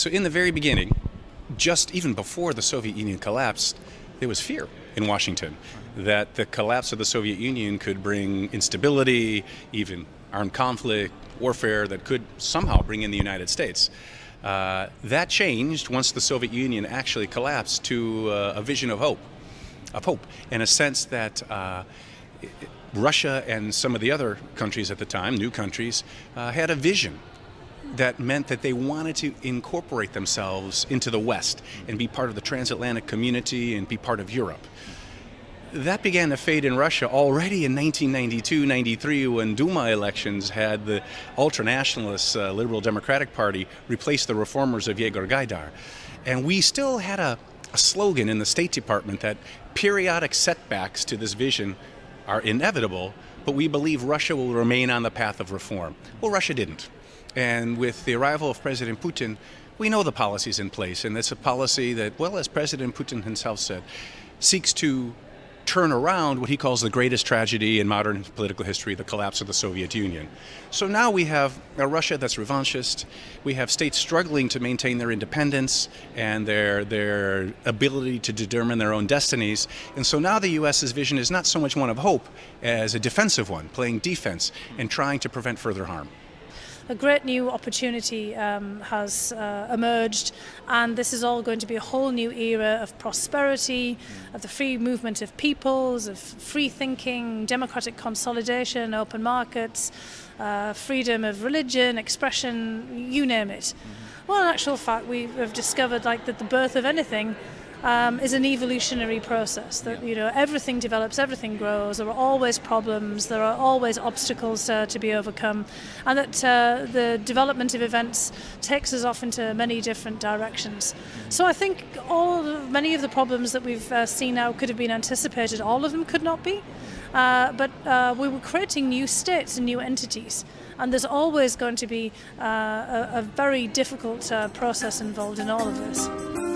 So in the very beginning, just even before the Soviet Union collapsed, there was fear in Washington that the collapse of the Soviet Union could bring instability, even armed conflict, warfare that could somehow bring in the United States. That changed once the Soviet Union actually collapsed to a vision of hope, in a sense that Russia and some of the other countries at the time, new countries, had a vision that meant that they wanted to incorporate themselves into the West and be part of the transatlantic community and be part of Europe. That began to fade in Russia already in 1992-93 when Duma elections had the ultranationalist Liberal Democratic Party replace the reformers of Yegor Gaidar. And we still had a slogan in the State Department that periodic setbacks to this vision are inevitable, but we believe Russia will remain on the path of reform. Well, Russia didn't. And with the arrival of President Putin, we know the policies in place, and it's a policy that, well, as President Putin himself said, seeks to turn around what he calls the greatest tragedy in modern political history, the collapse of the Soviet Union. So now we have a Russia that's revanchist. We have states struggling to maintain their independence and their ability to determine their own destinies. And so now the U.S.'s vision is not so much one of hope as a defensive one, playing defense and trying to prevent further harm. A great new opportunity has emerged, and this is all going to be a whole new era of prosperity, of the free movement of peoples, of free thinking, democratic consolidation, open markets, freedom of religion, expression, you name it. Well, in actual fact, we have discovered that the birth of anything is an evolutionary process, that everything develops, everything grows, there are always problems, there are always obstacles to be overcome, and that the development of events takes us off into many different directions. So I think many of the problems that we've seen now could have been anticipated. All of them could not be, but we were creating new states and new entities, and there's always going to be a very difficult process involved in all of this.